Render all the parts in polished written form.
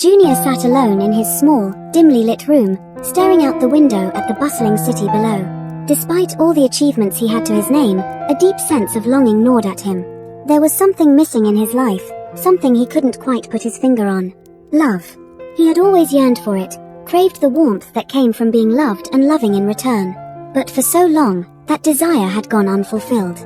Junior sat alone in his small, dimly lit room, staring out the window at the bustling city below. Despite all the achievements he had to his name, a deep sense of longing gnawed at him. There was something missing in his life, something he couldn't quite put his finger on. Love. He had always yearned for it, craved the warmth that came from being loved and loving in return. But for so long, that desire had gone unfulfilled.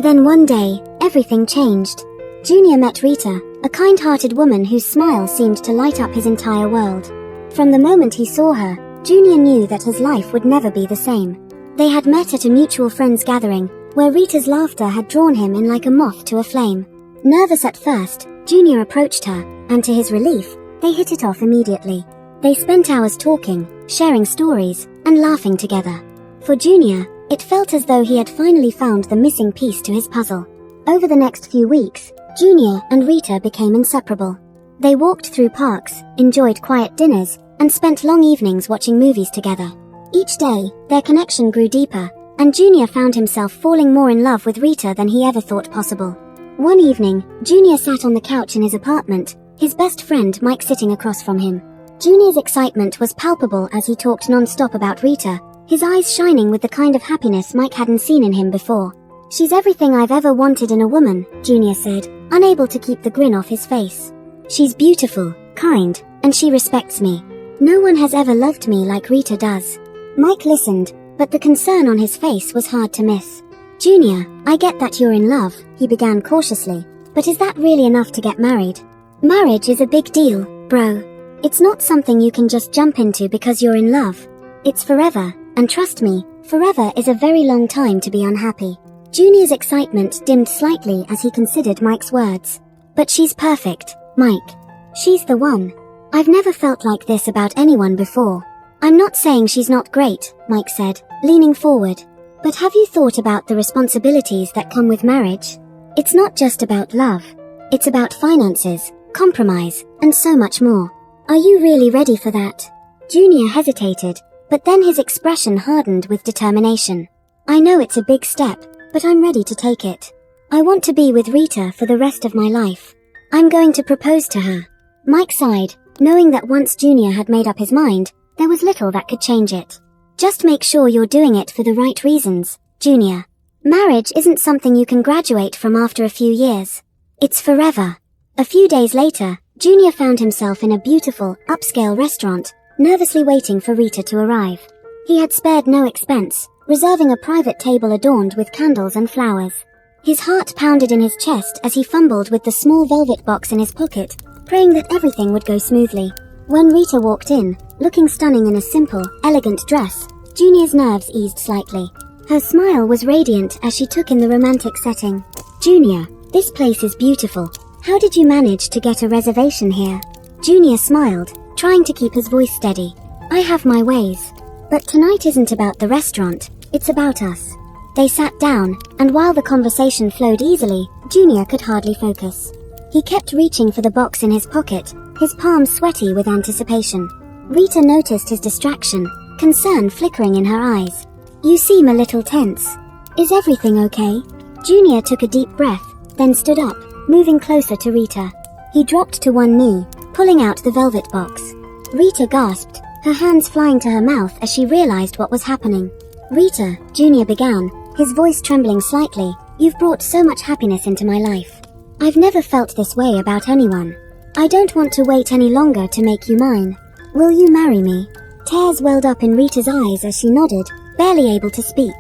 Then one day, everything changed. Junior met Rita, a kind-hearted woman whose smile seemed to light up his entire world. From the moment he saw her, Junior knew that his life would never be the same. They had met at a mutual friends gathering, where Rita's laughter had drawn him in like a moth to a flame. Nervous at first, Junior approached her, and to his relief, they hit it off immediately. They spent hours talking, sharing stories, and laughing together. For Junior, it felt as though he had finally found the missing piece to his puzzle. Over the next few weeks, Junior and Rita became inseparable. They walked through parks, enjoyed quiet dinners, and spent long evenings watching movies together. Each day, their connection grew deeper, and Junior found himself falling more in love with Rita than he ever thought possible. One evening, Junior sat on the couch in his apartment, his best friend Mike sitting across from him. Junior's excitement was palpable as he talked non-stop about Rita, his eyes shining with the kind of happiness Mike hadn't seen in him before. "She's everything I've ever wanted in a woman," Junior said, unable to keep the grin off his face. "She's beautiful, kind, and she respects me. No one has ever loved me like Rita does." Mike listened, but the concern on his face was hard to miss. "Junior, I get that you're in love," he began cautiously, "but is that really enough to get married? Marriage is a big deal, bro. It's not something you can just jump into because you're in love. It's forever, and trust me, forever is a very long time to be unhappy." Junior's excitement dimmed slightly as he considered Mike's words. "But she's perfect, Mike. She's the one. I've never felt like this about anyone before." "I'm not saying she's not great," Mike said, leaning forward. "But have you thought about the responsibilities that come with marriage? It's not just about love. It's about finances, compromise, and so much more. Are you really ready for that?" Junior hesitated, but then his expression hardened with determination. "I know it's a big step, but I'm ready to take it. I want to be with Rita for the rest of my life. I'm going to propose to her." Mike sighed, knowing that once Junior had made up his mind, there was little that could change it. "Just make sure you're doing it for the right reasons, Junior. Marriage isn't something you can graduate from after a few years. It's forever." A few days later, Junior found himself in a beautiful, upscale restaurant, nervously waiting for Rita to arrive. He had spared no expense, reserving a private table adorned with candles and flowers. His heart pounded in his chest as he fumbled with the small velvet box in his pocket, praying that everything would go smoothly. When Rita walked in, looking stunning in a simple, elegant dress, Junior's nerves eased slightly. Her smile was radiant as she took in the romantic setting. "Junior, this place is beautiful. How did you manage to get a reservation here?" Junior smiled, trying to keep his voice steady. "I have my ways. But tonight isn't about the restaurant, it's about us." They sat down, and while the conversation flowed easily, Junior could hardly focus. He kept reaching for the box in his pocket, his palms sweaty with anticipation. Rita noticed his distraction, concern flickering in her eyes. "You seem a little tense. Is everything okay?" Junior took a deep breath, then stood up, moving closer to Rita. He dropped to one knee, pulling out the velvet box. Rita gasped, her hands flying to her mouth as she realized what was happening. "Rita," Junior began, his voice trembling slightly, "you've brought so much happiness into my life. I've never felt this way about anyone. I don't want to wait any longer to make you mine. Will you marry me?" Tears welled up in Rita's eyes as she nodded, barely able to speak.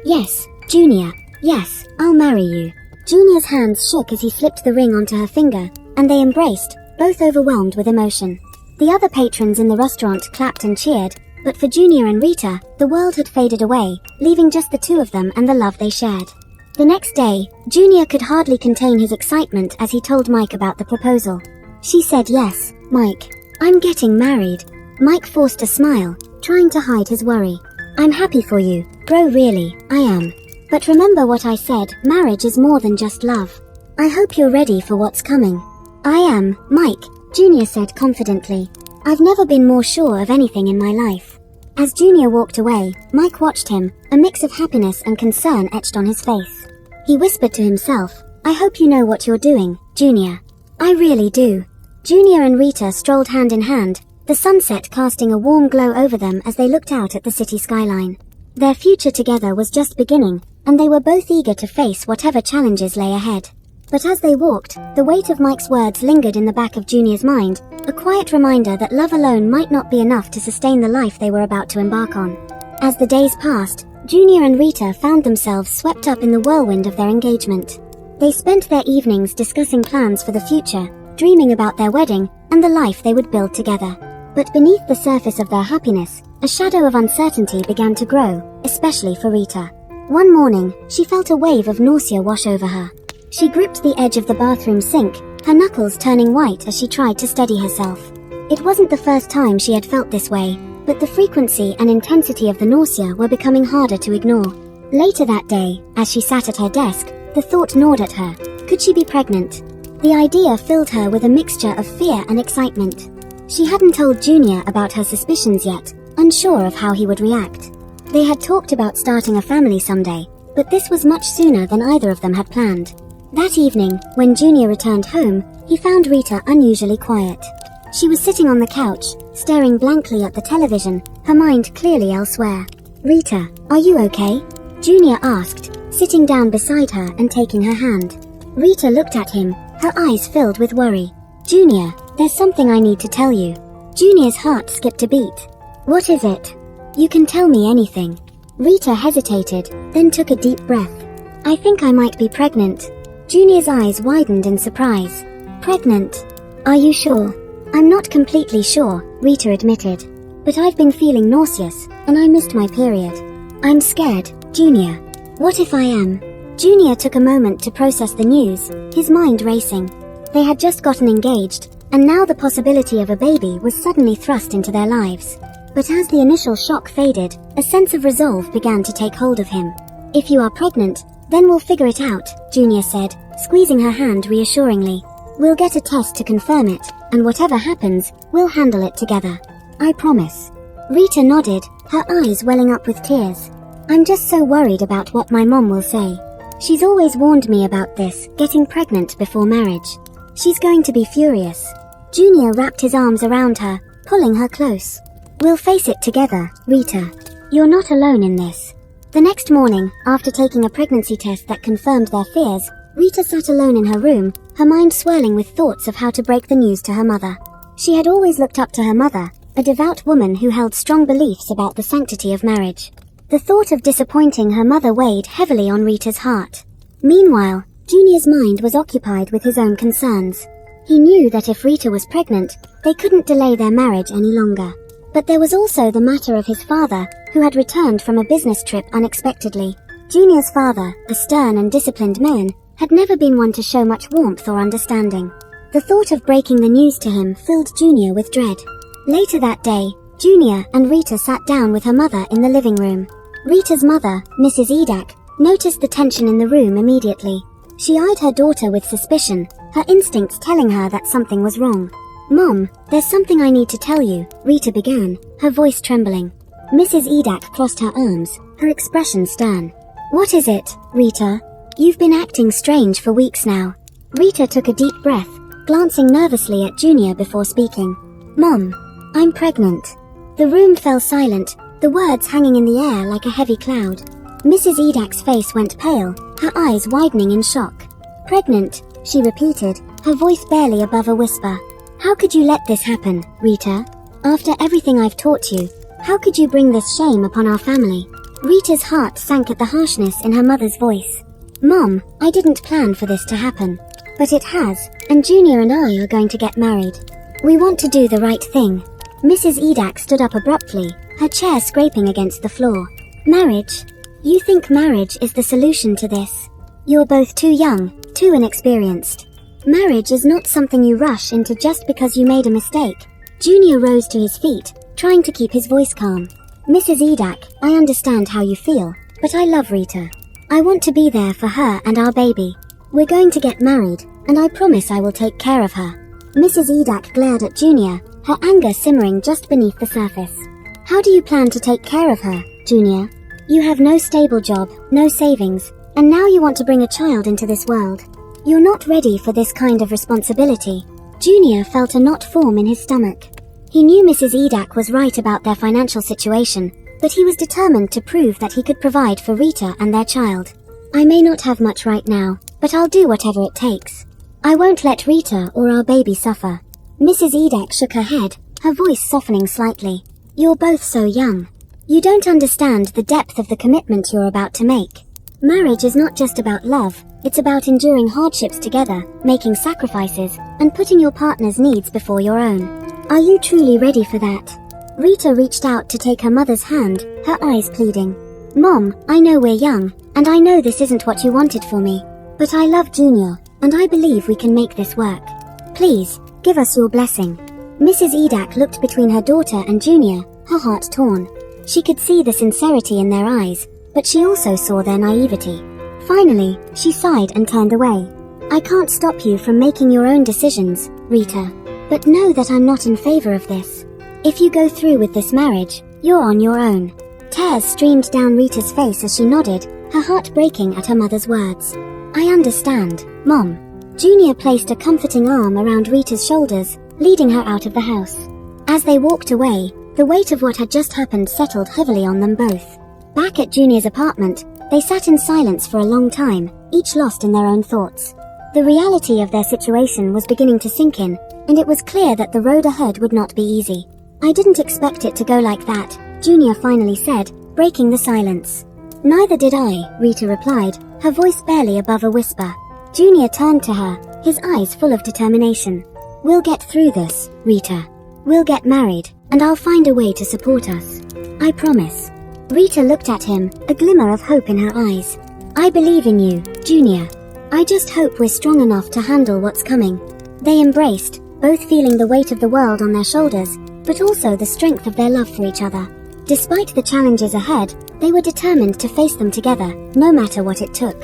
"Yes, Junior, yes, I'll marry you." Junior's hands shook as he slipped the ring onto her finger, and they embraced, both overwhelmed with emotion. The other patrons in the restaurant clapped and cheered, but for Junior and Rita, the world had faded away, leaving just the two of them and the love they shared. The next day, Junior could hardly contain his excitement as he told Mike about the proposal. "She said yes, Mike. I'm getting married." Mike forced a smile, trying to hide his worry. "I'm happy for you, bro, really, I am. But remember what I said, marriage is more than just love. I hope you're ready for what's coming." "I am, Mike," Junior said confidently. "I've never been more sure of anything in my life." As Junior walked away, Mike watched him, a mix of happiness and concern etched on his face. He whispered to himself, "I hope you know what you're doing, Junior. I really do." Junior and Rita strolled hand in hand, the sunset casting a warm glow over them as they looked out at the city skyline. Their future together was just beginning, and they were both eager to face whatever challenges lay ahead. But as they walked, the weight of Mike's words lingered in the back of Junior's mind, a quiet reminder that love alone might not be enough to sustain the life they were about to embark on. As the days passed, Junior and Rita found themselves swept up in the whirlwind of their engagement. They spent their evenings discussing plans for the future, dreaming about their wedding and the life they would build together. But beneath the surface of their happiness, a shadow of uncertainty began to grow, especially for Rita. One morning, she felt a wave of nausea wash over her. She gripped the edge of the bathroom sink, her knuckles turning white as she tried to steady herself. It wasn't the first time she had felt this way, but the frequency and intensity of the nausea were becoming harder to ignore. Later that day, as she sat at her desk, the thought gnawed at her. Could she be pregnant? The idea filled her with a mixture of fear and excitement. She hadn't told Junior about her suspicions yet, unsure of how he would react. They had talked about starting a family someday, but this was much sooner than either of them had planned. That evening, when Junior returned home, he found Rita unusually quiet. She was sitting on the couch, staring blankly at the television, her mind clearly elsewhere. "Rita, are you okay?" Junior asked, sitting down beside her and taking her hand. Rita looked at him, her eyes filled with worry. "Junior, there's something I need to tell you." Junior's heart skipped a beat. "What is it?" "You can tell me anything." Rita hesitated, then took a deep breath. "I think I might be pregnant." Junior's eyes widened in surprise. "Pregnant? Are you sure?" "I'm not completely sure," Rita admitted. "But I've been feeling nauseous, and I missed my period. I'm scared, Junior. What if I am?" Junior took a moment to process the news, his mind racing. They had just gotten engaged, and now the possibility of a baby was suddenly thrust into their lives. But as the initial shock faded, a sense of resolve began to take hold of him. "If you are pregnant, then we'll figure it out," Junior said, squeezing her hand reassuringly. "We'll get a test to confirm it, and whatever happens, we'll handle it together. I promise." Rita nodded, her eyes welling up with tears. "I'm just so worried about what my mom will say. She's always warned me about this, getting pregnant before marriage. She's going to be furious." Junior wrapped his arms around her, pulling her close. "We'll face it together, Rita. You're not alone in this." The next morning, after taking a pregnancy test that confirmed their fears, Rita sat alone in her room, her mind swirling with thoughts of how to break the news to her mother. She had always looked up to her mother, a devout woman who held strong beliefs about the sanctity of marriage. The thought of disappointing her mother weighed heavily on Rita's heart. Meanwhile, Junior's mind was occupied with his own concerns. He knew that if Rita was pregnant, they couldn't delay their marriage any longer. But there was also the matter of his father, who had returned from a business trip unexpectedly. Junior's father, a stern and disciplined man, had never been one to show much warmth or understanding. The thought of breaking the news to him filled Junior with dread. Later that day, Junior and Rita sat down with her mother in the living room. Rita's mother, Mrs. Edak, noticed the tension in the room immediately. She eyed her daughter with suspicion, her instincts telling her that something was wrong. "Mom, there's something I need to tell you," Rita began, her voice trembling. Mrs. Edak crossed her arms, her expression stern. "What is it, Rita? You've been acting strange for weeks now." Rita took a deep breath, glancing nervously at Junior before speaking. "Mom, I'm pregnant." The room fell silent, the words hanging in the air like a heavy cloud. Mrs. Edak's face went pale, her eyes widening in shock. "Pregnant," she repeated, her voice barely above a whisper. "How could you let this happen, Rita? After everything I've taught you, how could you bring this shame upon our family?" Rita's heart sank at the harshness in her mother's voice. "Mom, I didn't plan for this to happen. But it has, and Junior and I are going to get married. We want to do the right thing." Mrs. Edak stood up abruptly, her chair scraping against the floor. "Marriage? You think marriage is the solution to this? You're both too young, too inexperienced. Marriage is not something you rush into just because you made a mistake." Junior rose to his feet, trying to keep his voice calm. "Mrs. Edak, I understand how you feel, but I love Rita. I want to be there for her and our baby. We're going to get married, and I promise I will take care of her." Mrs. Edak glared at Junior, her anger simmering just beneath the surface. "How do you plan to take care of her, Junior? You have no stable job, no savings, and now you want to bring a child into this world. You're not ready for this kind of responsibility." Junior felt a knot form in his stomach. He knew Mrs. Edak was right about their financial situation, but he was determined to prove that he could provide for Rita and their child. I may not have much right now, but I'll do whatever it takes. I won't let Rita or our baby suffer. Mrs. Edak shook her head, her voice softening slightly. You're both so young. You don't understand the depth of the commitment you're about to make. Marriage is not just about love, it's about enduring hardships together, making sacrifices, and putting your partner's needs before your own. Are you truly ready for that? Rita reached out to take her mother's hand, her eyes pleading. Mom, I know we're young, and I know this isn't what you wanted for me, but I love Junior, and I believe we can make this work. Please, give us your blessing. Mrs. Edak looked between her daughter and Junior, her heart torn. She could see the sincerity in their eyes, but she also saw their naivety. Finally, she sighed and turned away. I can't stop you from making your own decisions, Rita, but know that I'm not in favor of this. If you go through with this marriage, you're on your own. Tears streamed down Rita's face as she nodded, her heart breaking at her mother's words. I understand, Mom. Junior placed a comforting arm around Rita's shoulders, leading her out of the house. As they walked away, the weight of what had just happened settled heavily on them both. Back at Junior's apartment, they sat in silence for a long time, each lost in their own thoughts. The reality of their situation was beginning to sink in, and it was clear that the road ahead would not be easy. I didn't expect it to go like that, Junior finally said, breaking the silence. Neither did I, Rita replied, her voice barely above a whisper. Junior turned to her, his eyes full of determination. We'll get through this, Rita. We'll get married, and I'll find a way to support us. I promise. Rita looked at him, a glimmer of hope in her eyes. I believe in you, Junior. I just hope we're strong enough to handle what's coming. They embraced, both feeling the weight of the world on their shoulders, but also the strength of their love for each other. Despite the challenges ahead, they were determined to face them together, no matter what it took.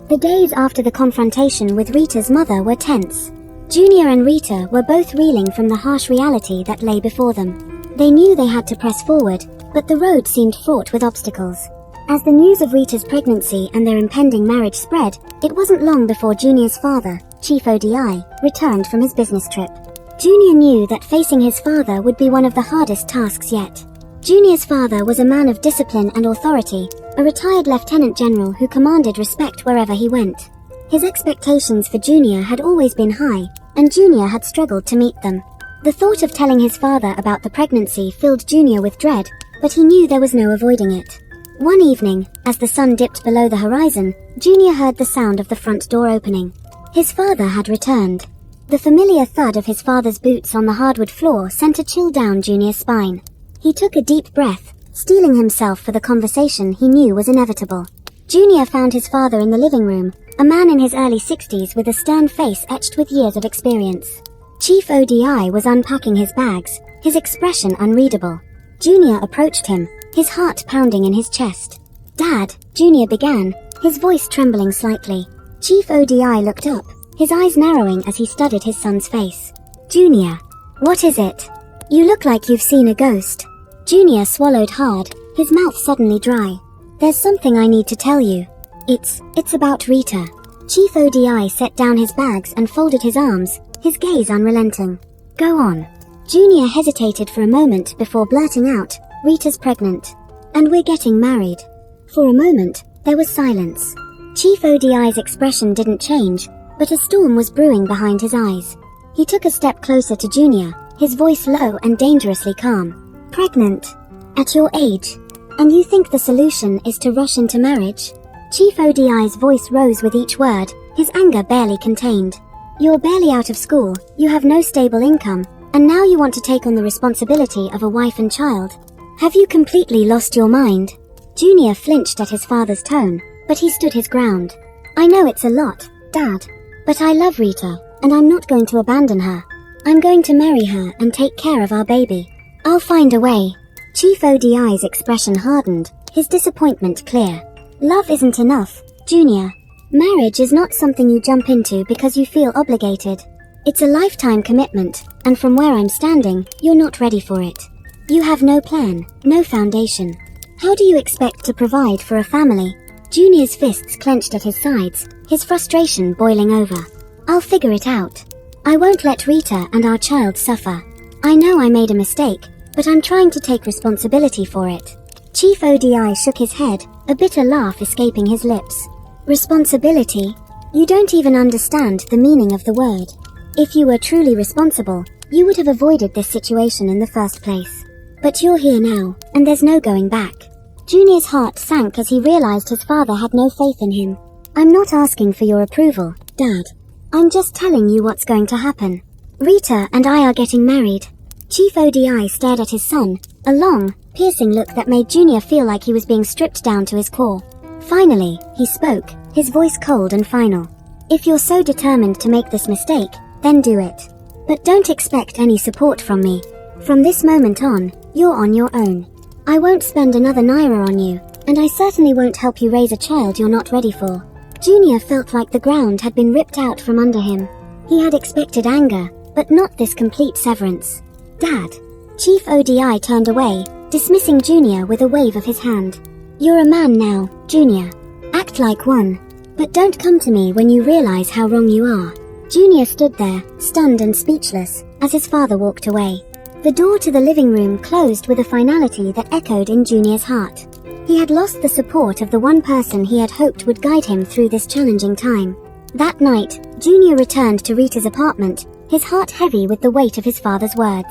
The days after the confrontation with Rita's mother were tense. Junior and Rita were both reeling from the harsh reality that lay before them. They knew they had to press forward, but the road seemed fraught with obstacles. As the news of Rita's pregnancy and their impending marriage spread, it wasn't long before Junior's father, Chief ODI, returned from his business trip. Junior knew that facing his father would be one of the hardest tasks yet. Junior's father was a man of discipline and authority, a retired lieutenant general who commanded respect wherever he went. His expectations for Junior had always been high, and Junior had struggled to meet them. The thought of telling his father about the pregnancy filled Junior with dread, but he knew there was no avoiding it. One evening, as the sun dipped below the horizon, Junior heard the sound of the front door opening. His father had returned. The familiar thud of his father's boots on the hardwood floor sent a chill down Junior's spine. He took a deep breath, steeling himself for the conversation he knew was inevitable. Junior found his father in the living room, a man in his early 60s with a stern face etched with years of experience. Chief ODI was unpacking his bags, his expression unreadable. Junior approached him, his heart pounding in his chest. Dad, Junior began, his voice trembling slightly. Chief ODI looked up, his eyes narrowing as he studied his son's face. Junior, what is it? You look like you've seen a ghost. Junior swallowed hard, his mouth suddenly dry. There's something I need to tell you. It's about Rita. Chief ODI set down his bags and folded his arms, his gaze unrelenting. Go on. Junior hesitated for a moment before blurting out, Rita's pregnant. And we're getting married. For a moment, there was silence. Chief ODI's expression didn't change, but a storm was brewing behind his eyes. He took a step closer to Junior, his voice low and dangerously calm. Pregnant? At your age? And you think the solution is to rush into marriage? Chief ODI's voice rose with each word, his anger barely contained. You're barely out of school, you have no stable income, and now you want to take on the responsibility of a wife and child. Have you completely lost your mind? Junior flinched at his father's tone, but he stood his ground. I know it's a lot, Dad, but I love Rita, and I'm not going to abandon her. I'm going to marry her and take care of our baby. I'll find a way. Chief ODI's expression hardened, his disappointment clear. Love isn't enough, Junior. Marriage is not something you jump into because you feel obligated. It's a lifetime commitment, and from where I'm standing, you're not ready for it. You have no plan, no foundation. How do you expect to provide for a family? Junior's fists clenched at his sides, his frustration boiling over. I'll figure it out. I won't let Rita and our child suffer. I know I made a mistake, but I'm trying to take responsibility for it. Chief Odi shook his head, a bitter laugh escaping his lips. Responsibility? You don't even understand the meaning of the word. If you were truly responsible, you would have avoided this situation in the first place. But you're here now, and there's no going back. Junior's heart sank as he realized his father had no faith in him. I'm not asking for your approval, Dad. I'm just telling you what's going to happen. Rita and I are getting married. Chief Odi stared at his son, a long, piercing look that made Junior feel like he was being stripped down to his core. Finally, he spoke, his voice cold and final. If you're so determined to make this mistake, then do it. But don't expect any support from me. From this moment on, you're on your own. I won't spend another naira on you, and I certainly won't help you raise a child you're not ready for. Junior felt like the ground had been ripped out from under him. He had expected anger, but not this complete severance. Dad. Chief Odi turned away, dismissing Junior with a wave of his hand. You're a man now, Junior. Act like one. But don't come to me when you realize how wrong you are. Junior stood there, stunned and speechless, as his father walked away. The door to the living room closed with a finality that echoed in Junior's heart. He had lost the support of the one person he had hoped would guide him through this challenging time. That night, Junior returned to Rita's apartment, his heart heavy with the weight of his father's words.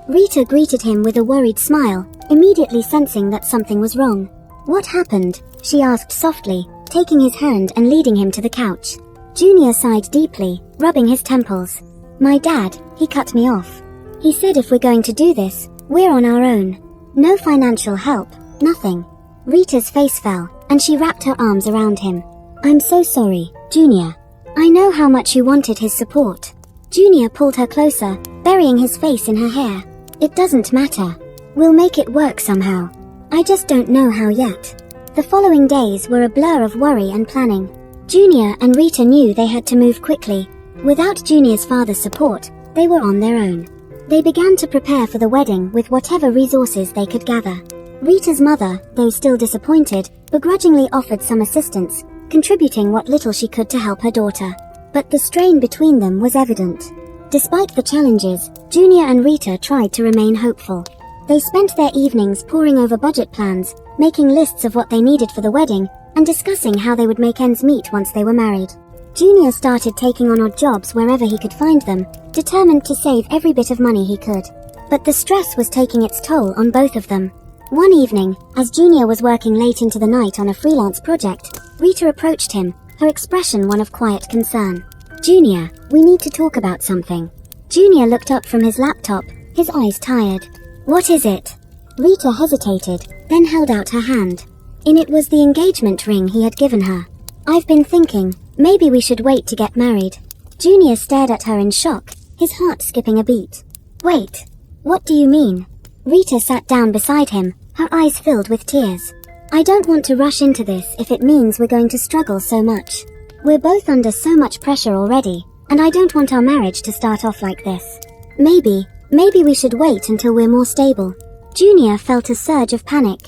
Rita greeted him with a worried smile, immediately sensing that something was wrong. What happened? She asked softly, taking his hand and leading him to the couch. Junior sighed deeply, rubbing his temples. My dad, he cut me off. He said if we're going to do this, we're on our own. No financial help, nothing. Rita's face fell, and she wrapped her arms around him. I'm so sorry, Junior. I know how much you wanted his support. Junior pulled her closer, burying his face in her hair. It doesn't matter. We'll make it work somehow. I just don't know how yet. The following days were a blur of worry and planning. Junior and Rita knew they had to move quickly. Without Junior's father's support, they were on their own. They began to prepare for the wedding with whatever resources they could gather. Rita's mother, though still disappointed, begrudgingly offered some assistance, contributing what little she could to help her daughter. But the strain between them was evident. Despite the challenges, Junior and Rita tried to remain hopeful. They spent their evenings poring over budget plans, making lists of what they needed for the wedding, and discussing how they would make ends meet once they were married. Junior started taking on odd jobs wherever he could find them, determined to save every bit of money he could. But the stress was taking its toll on both of them. One evening, as Junior was working late into the night on a freelance project, Rita approached him, her expression one of quiet concern. Junior, we need to talk about something. Junior looked up from his laptop, his eyes tired. What is it? Rita hesitated, then held out her hand. In it was the engagement ring he had given her. I've been thinking, maybe we should wait to get married. Junior stared at her in shock, his heart skipping a beat. Wait, what do you mean? Rita sat down beside him, her eyes filled with tears. I don't want to rush into this if it means we're going to struggle so much. We're both under so much pressure already, and I don't want our marriage to start off like this. Maybe we should wait until we're more stable. Junior felt a surge of panic.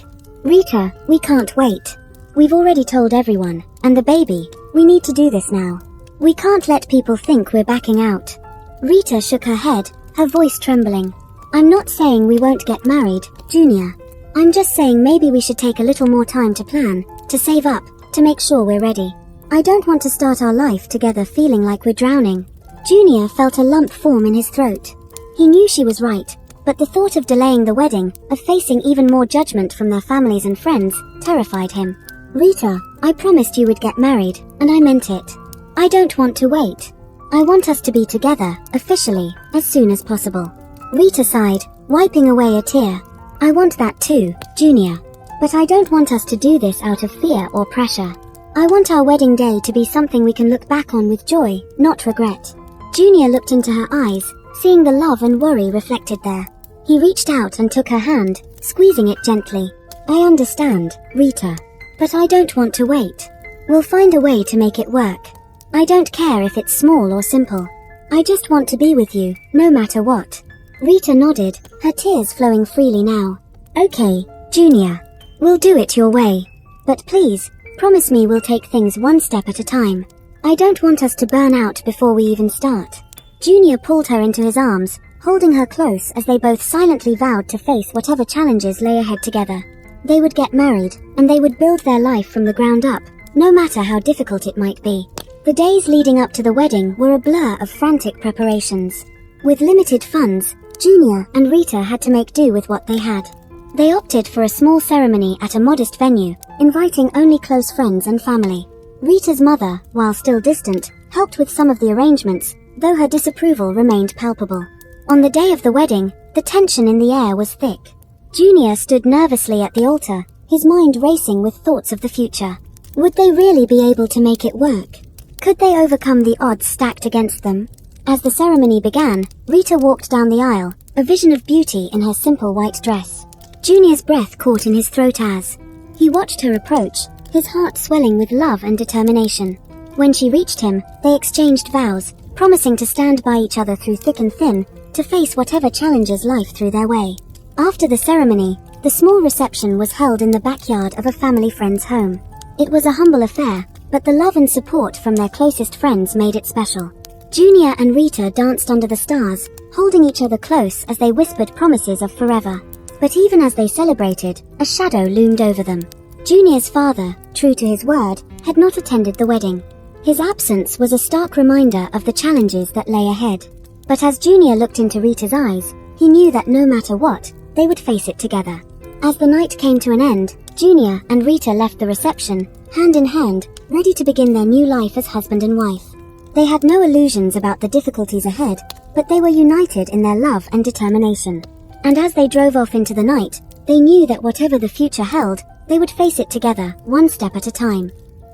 Rita, we can't wait. We've already told everyone, and the baby, we need to do this now. We can't let people think we're backing out. Rita shook her head, her voice trembling. I'm not saying we won't get married, Junior. I'm just saying maybe we should take a little more time to plan, to save up, to make sure we're ready. I don't want to start our life together feeling like we're drowning. Junior felt a lump form in his throat. He knew she was right, but the thought of delaying the wedding, of facing even more judgment from their families and friends, terrified him. Rita, I promised you would get married, and I meant it. I don't want to wait. I want us to be together, officially, as soon as possible. Rita sighed, wiping away a tear. I want that too, Junior. But I don't want us to do this out of fear or pressure. I want our wedding day to be something we can look back on with joy, not regret. Junior looked into her eyes, seeing the love and worry reflected there. He reached out and took her hand, squeezing it gently. I understand, Rita. But I don't want to wait. We'll find a way to make it work. I don't care if it's small or simple. I just want to be with you, no matter what. Rita nodded, her tears flowing freely now. Okay, Junior. We'll do it your way. But please, promise me we'll take things one step at a time. I don't want us to burn out before we even start. Junior pulled her into his arms, holding her close as they both silently vowed to face whatever challenges lay ahead together. They would get married, and they would build their life from the ground up, no matter how difficult it might be. The days leading up to the wedding were a blur of frantic preparations. With limited funds, Junior and Rita had to make do with what they had. They opted for a small ceremony at a modest venue, inviting only close friends and family. Rita's mother, while still distant, helped with some of the arrangements, though her disapproval remained palpable. On the day of the wedding, the tension in the air was thick. Junior stood nervously at the altar, his mind racing with thoughts of the future. Would they really be able to make it work? Could they overcome the odds stacked against them? As the ceremony began, Rita walked down the aisle, a vision of beauty in her simple white dress. Junior's breath caught in his throat as he watched her approach, his heart swelling with love and determination. When she reached him, they exchanged vows, promising to stand by each other through thick and thin, to face whatever challenges life threw their way. After the ceremony, the small reception was held in the backyard of a family friend's home. It was a humble affair, but the love and support from their closest friends made it special. Junior and Rita danced under the stars, holding each other close as they whispered promises of forever. But even as they celebrated, a shadow loomed over them. Junior's father, true to his word, had not attended the wedding. His absence was a stark reminder of the challenges that lay ahead. But as Junior looked into Rita's eyes, he knew that no matter what, they would face it together. As the night came to an end, Junior and Rita left the reception, hand in hand, ready to begin their new life as husband and wife. They had no illusions about the difficulties ahead, but they were united in their love and determination. And as they drove off into the night, they knew that whatever the future held, they would face it together, one step at a time.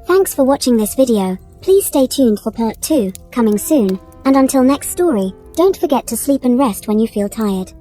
Thanks for watching this video. Please stay tuned for part 2, coming soon, and until next story, don't forget to sleep and rest when you feel tired.